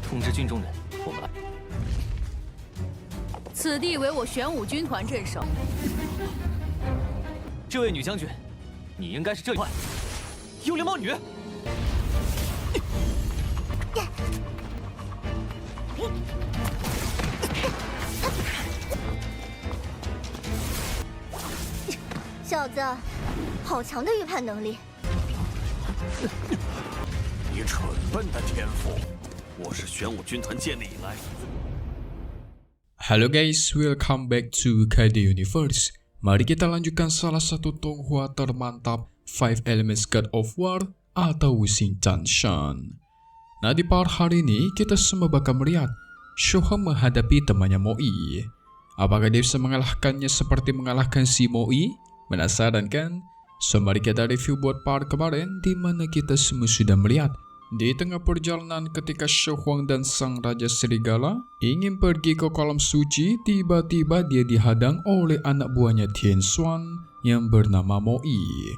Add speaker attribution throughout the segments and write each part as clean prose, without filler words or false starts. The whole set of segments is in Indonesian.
Speaker 1: 通知军中人，我们来。
Speaker 2: 此地为我玄武军团镇守。
Speaker 1: 这位女将军，你应该是这块幽灵猫女。
Speaker 3: 小子，好强的预判能力！
Speaker 4: 你蠢笨的天赋！我是玄武军团建立以来。
Speaker 5: Halo guys, welcome back to KD Universe. Mari kita lanjutkan salah satu Donghua termantap 5 Elements God of War atau Wuxing Chanshan. Nah di part hari ini kita semua bakal melihat Shohong menghadapi temannya Moi. Apakah dia bisa mengalahkannya seperti mengalahkan si Moi? Penasaran kan? So mari kita review buat part kemarin di mana kita semua sudah melihat di tengah perjalanan ketika Shohong dan sang Raja Serigala ingin pergi ke kolam suci, tiba-tiba dia dihadang oleh anak buahnya Tian Xuan yang bernama Moi.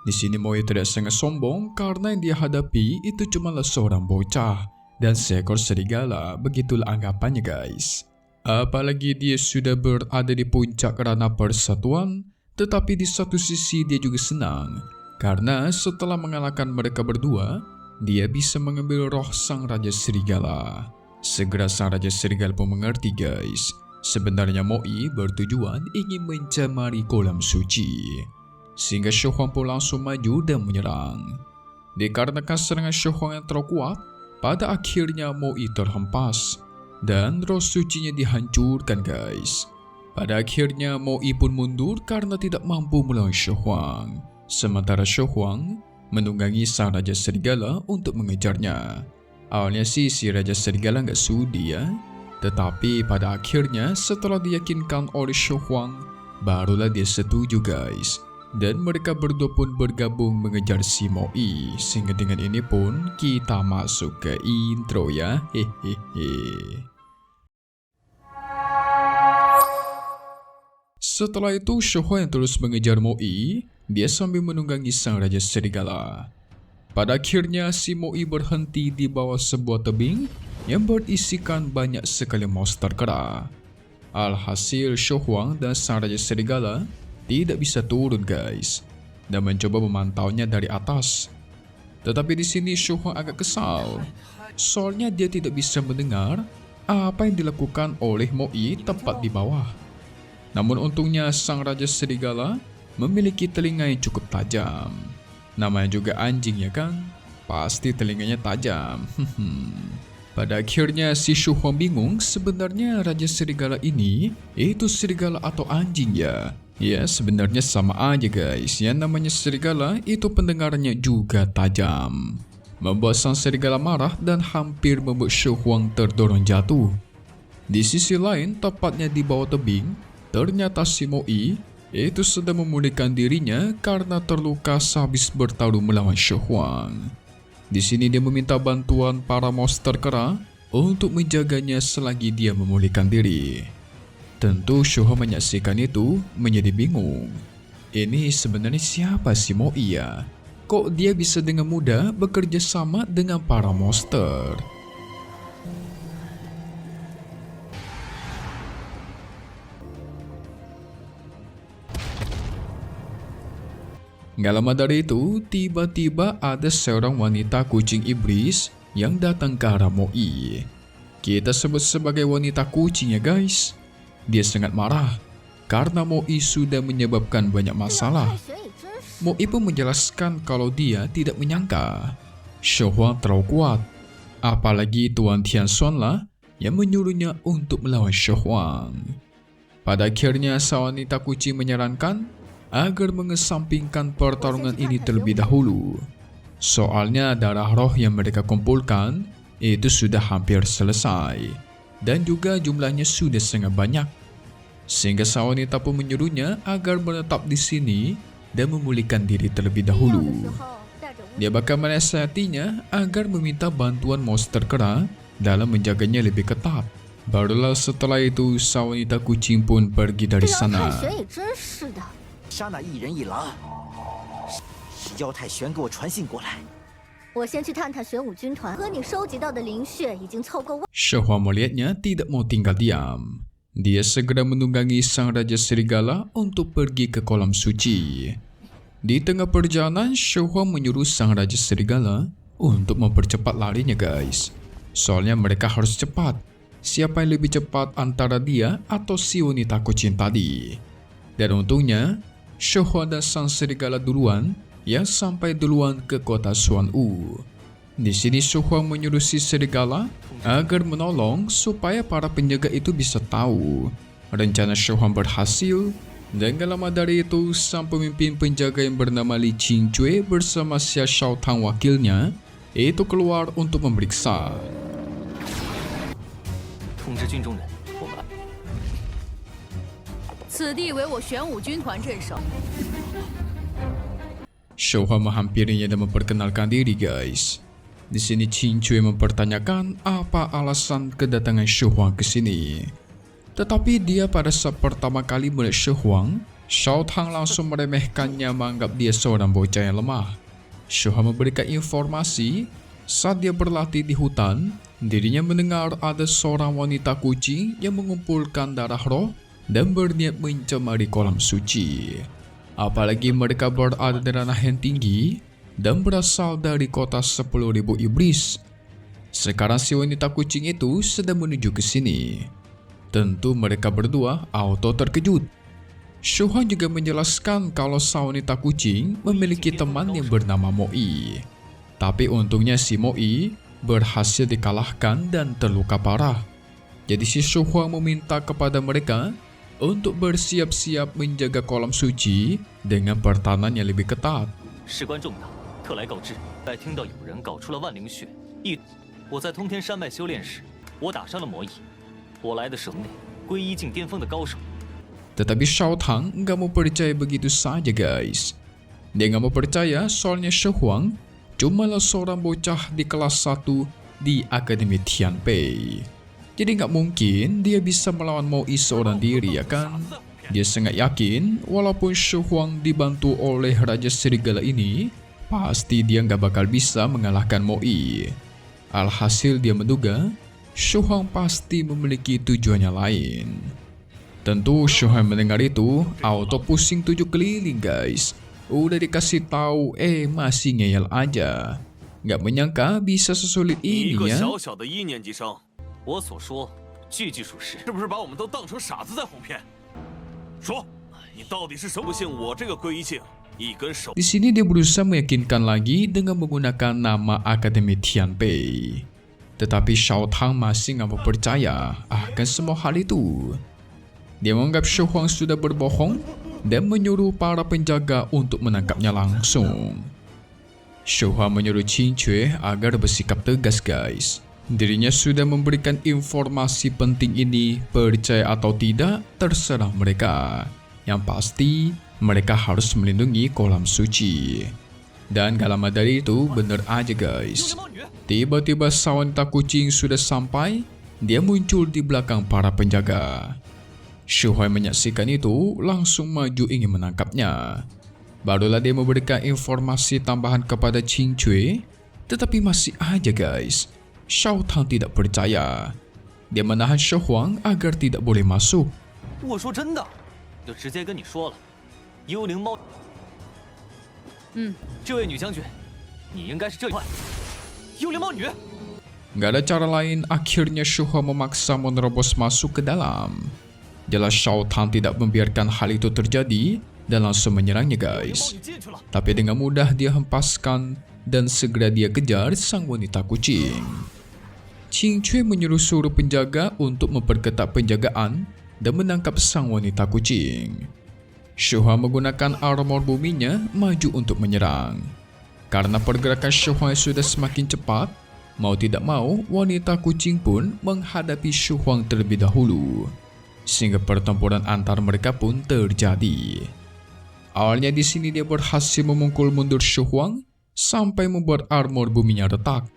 Speaker 5: Di sini Moi tidak sangat sombong karena yang dia hadapi itu cumalah seorang bocah dan seekor serigala, begitulah anggapannya guys. Apalagi dia sudah berada di puncak Rana Persatuan, tetapi di satu sisi dia juga senang karena setelah mengalahkan mereka berdua, dia bisa mengambil roh sang Raja Serigala. Segera sang Raja Serigala pun mengerti guys, sebenarnya Moi bertujuan ingin mencemari kolam suci. Sehingga Shohong pun langsung maju dan menyerang. Dikarenakan serangan Shohong yang terlalu kuat, pada akhirnya Moi terhempas dan roh sucinya dihancurkan guys. Pada akhirnya Moi pun mundur karena tidak mampu melawan Shohong. Sementara Shohong menunggangi sang Raja Serigala untuk mengejarnya. Awalnya sih si Raja Serigala nggak sudi ya, tetapi pada akhirnya setelah diyakinkan oleh Shohong, barulah dia setuju guys. Dan mereka berdua pun bergabung mengejar si Moi. Sehingga dengan ini pun kita masuk ke intro ya. Hehehe. Setelah itu Shohong yang terus mengejar Moi, dia sambil menunggangi sang Raja Serigala. Pada akhirnya si Moi berhenti di bawah sebuah tebing yang berisikan banyak sekali monster kera. Alhasil Shohong dan sang Raja Serigala tidak bisa turun guys dan mencoba memantaunya dari atas. Tetapi di sini Shohong agak kesal, soalnya dia tidak bisa mendengar apa yang dilakukan oleh Moi tepat di bawah. Namun untungnya sang Raja Serigala memiliki telinga yang cukup tajam. Namanya juga anjing ya kan? Pasti telinganya tajam. Pada akhirnya si Shohong bingung sebenarnya Raja Serigala ini itu serigala atau anjing ya? Ya sebenarnya sama aja guys. Yang namanya serigala itu pendengarannya juga tajam. Membuat sang serigala marah dan hampir membuat Shohong terdorong jatuh. Di sisi lain tepatnya di bawah tebing, ternyata si Moi itu sedang memulihkan dirinya karena terluka sehabis bertarung melawan Shohong. Di sini dia meminta bantuan para monster kera untuk menjaganya selagi dia memulihkan diri. Tentu Shohong menyaksikan itu menjadi bingung. Ini sebenarnya siapa si Moi ya? Kok dia bisa dengan mudah bekerja sama dengan para monster? Gak lama dari itu, tiba-tiba ada seorang wanita kucing iblis yang datang ke arah Moi. Kita sebut sebagai wanita kucing ya guys. Dia sangat marah karena Moi sudah menyebabkan banyak masalah. Moi pun menjelaskan kalau dia tidak menyangka Shohong terlalu kuat. Apalagi Tuan Tian Xuan lah yang menyuruhnya untuk melawan Shohong. Pada akhirnya sang wanita kucing menyarankan agar mengesampingkan pertarungan ini terlebih dahulu. Soalnya darah roh yang mereka kumpulkan itu sudah hampir selesai. Dan juga jumlahnya sudah sangat banyak. Sehingga sang wanita pun menyuruhnya agar menetap di sini dan memulihkan diri terlebih dahulu. Dia bakal menasihatinya agar meminta bantuan monster kera dalam menjaganya lebih ketat. Barulah setelah itu, sang wanita kucing pun pergi dari
Speaker 3: 这杨太
Speaker 5: sana.
Speaker 3: 玄也真是的，
Speaker 6: 杀那一人一狼。妖太玄给我传信过来，
Speaker 3: 我先去探探玄武军团，和你收集到的灵血已经凑够。
Speaker 5: Shohua melihatnya tidak mau tinggal diam. Dia segera menunggangi sang Raja Serigala untuk pergi ke kolam suci. Di tengah perjalanan, Shohua menyuruh sang Raja Serigala untuk mempercepat larinya guys. Soalnya mereka harus cepat. Siapa yang lebih cepat antara dia atau si wanita kucing tadi? Dan untungnya, Shohua dan sang Serigala duluan yang sampai duluan ke kota Xuanwu. Di sini Shohua menyuruh si Serigala agar menolong supaya para penjaga itu bisa tahu rencana Shohua berhasil. Dan gak lama dari itu, sang pemimpin penjaga yang bernama Li Qingcui bersama Xia Shaotang wakilnya itu keluar untuk memeriksa.
Speaker 1: 通知军中人，我们来。
Speaker 2: 此地为我玄武军团镇守。
Speaker 5: Shohua menghampirinya dan memperkenalkan diri guys. Di sini Qingcui mempertanyakan apa alasan kedatangan Shohua ke sini. Tetapi dia pada saat pertama kali melihat Shohua, Shaotang langsung meremehkannya menganggap dia seorang bocah yang lemah. Shohua memberikan informasi saat dia berlatih di hutan, dirinya mendengar ada seorang wanita kucing yang mengumpulkan darah roh dan berniat mencemari kolam suci. Apalagi mereka berada di ranah yang tinggi dan berasal dari kota 10.000 iblis. Sekarang si wanita kucing itu sedang menuju ke sini. Tentu mereka berdua auto terkejut. Shohua juga menjelaskan kalau sang wanita kucing memiliki teman yang bernama Moi. Tapi untungnya si Moi berhasil dikalahkan dan terluka parah. Jadi si Shohua meminta kepada mereka untuk bersiap-siap menjaga kolam suci dengan pertahanan yang lebih ketat.
Speaker 1: 事关重大，特来告知。在听到有人搞出了万灵血，我在通天山脉修炼时，我打伤了魔蚁。我来的时候内皈依境巅峰的高手。
Speaker 5: Tetapi Shaotang nggak mau percaya begitu saja guys. Dia nggak mau percaya soalnya Shohua cumalah seorang bocah di kelas 1 di Akademi Tianpei. Jadi nggak mungkin dia bisa melawan Moi seorang diri ya kan? Dia sangat yakin walaupun Shohua dibantu oleh Raja Serigala ini, pasti dia nggak bakal bisa mengalahkan Moi. Alhasil dia menduga Shohua pasti memiliki tujuannya lain. Tentu Shohua mendengar itu auto pusing 7 keliling guys. Udah dikasih tahu masih ngeyel aja. Nggak menyangka bisa sesulit
Speaker 4: 你一
Speaker 5: ini
Speaker 4: 个
Speaker 5: ya.
Speaker 4: 小小的1年级生，
Speaker 1: 我所说句句属实。
Speaker 4: 是不是把我们都当成傻子在哄骗？说，你到底是什么？不信我这个皈依境，一根手。
Speaker 5: Di sini dia berusaha meyakinkan lagi dengan menggunakan nama Akademi Tianpei. Tetapi Shaotang masih nggak mau percaya akan semua hal itu. Dia menganggap Shohua sudah berbohong dan menyuruh para penjaga untuk menangkapnya langsung. Shohua menyuruh Qingcui agar bersikap tegas guys. Dirinya sudah memberikan informasi penting ini, percaya atau tidak terserah mereka. Yang pasti mereka harus melindungi kolam suci. Dan gak lama dari itu bener aja guys. Tiba-tiba sang wanita kucing sudah sampai. Dia muncul di belakang para penjaga. Shohua menyaksikan itu langsung maju ingin menangkapnya. Barulah dia memberikan informasi tambahan kepada Qingcui. Tetapi masih aja guys, Shaotang tidak percaya. Dia menahan Shohua agar tidak boleh masuk.
Speaker 1: 我说真的，就直接跟你说了，幽灵猫。这位女将军，你应该是这里。幽灵猫女。
Speaker 5: Gak ada cara lain, akhirnya Shohua memaksa menerobos masuk ke dalam. Jelas Shaotang tidak membiarkan hal itu terjadi dan langsung menyerangnya guys. Tapi dengan mudah dia hempaskan dan segera dia kejar sang wanita kucing. Qingcui menyuruh seluruh penjaga untuk memperketat penjagaan dan menangkap sang wanita kucing. Shohua menggunakan armor buminya maju untuk menyerang. Karena pergerakan Shohua sudah semakin cepat, mau tidak mau wanita kucing pun menghadapi Shohua terlebih dahulu. Sehingga pertempuran antar mereka pun terjadi. Awalnya di sini dia berhasil memukul mundur Shohua sampai membuat armor buminya retak.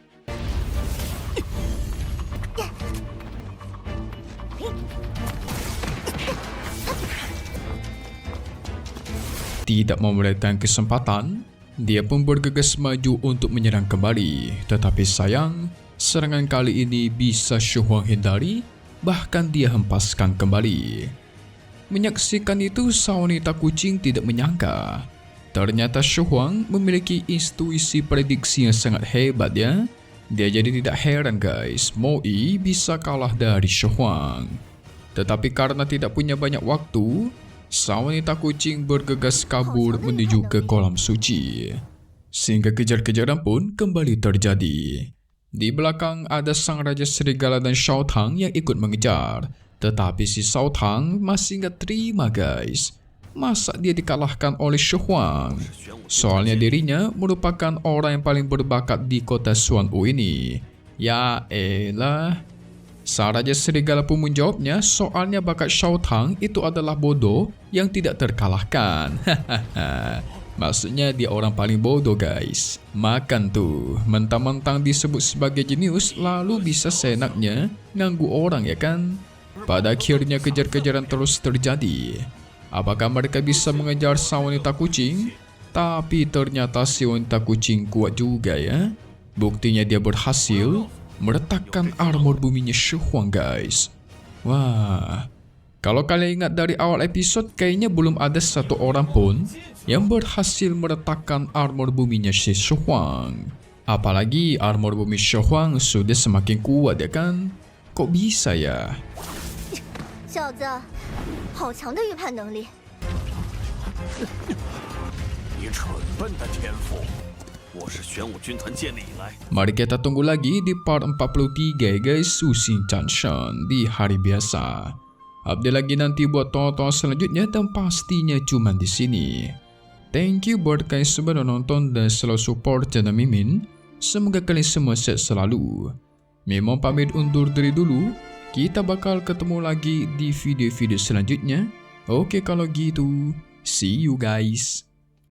Speaker 5: Tidak melewatkan kesempatan, dia pun bergegas maju untuk menyerang kembali. Tetapi sayang, serangan kali ini bisa Shu Huang hindari, bahkan dia hempaskan kembali. Menyaksikan itu, sang wanita kucing tidak menyangka. Ternyata Shu Huang memiliki intuisi prediksi yang sangat hebat ya. Dia jadi tidak heran guys, Mo Yi bisa kalah dari Shu Huang. Tetapi karena tidak punya banyak waktu, sang wanita kucing bergegas kabur menuju ke kolam suci. Sehingga kejar-kejaran pun kembali terjadi. Di belakang ada sang Raja Serigala dan Shao Tang yang ikut mengejar. Tetapi si Shao Tang masih nggak terima guys. Masa dia dikalahkan oleh Shu Huang? Soalnya dirinya merupakan orang yang paling berbakat di kota Xuanwu ini. Ya elah. Sang Raja Serigala pun menjawabnya, soalnya bakat Shao Tang itu adalah bodoh yang tidak terkalahkan. Maksudnya dia orang paling bodoh guys. Makan tuh, mentang-mentang disebut sebagai jenius lalu bisa seenaknya ganggu orang ya kan? Pada akhirnya kejar-kejaran terus terjadi. Apakah mereka bisa mengejar sang wanita kucing? Tapi ternyata si wanita kucing kuat juga ya. Buktinya dia berhasil meretakkan armor buminya Shu Huang guys. Wah, kalau kalian ingat dari awal episode, kayaknya belum ada satu orang pun yang berhasil meretakkan armor buminya si Shu Huang. Apalagi armor bumi Shu Huang sudah semakin kuat ya kan? Kok bisa ya?
Speaker 3: 小子，好强的预判能力！
Speaker 4: 你蠢笨的天赋，我是玄武军团建立以来。
Speaker 5: Mari kita tunggu lagi di part 43 guys, Wusing Junction di hari biasa. Update lagi nanti buat tonton selanjutnya dan pastinya cuma di sini. Thank you buat kalian semua yang nonton dan selalu support channel Mimin. Semoga kalian semua sehat selalu. Mimin pamit undur diri dulu. Kita bakal ketemu lagi di video-video selanjutnya. Oke kalau gitu, see you guys.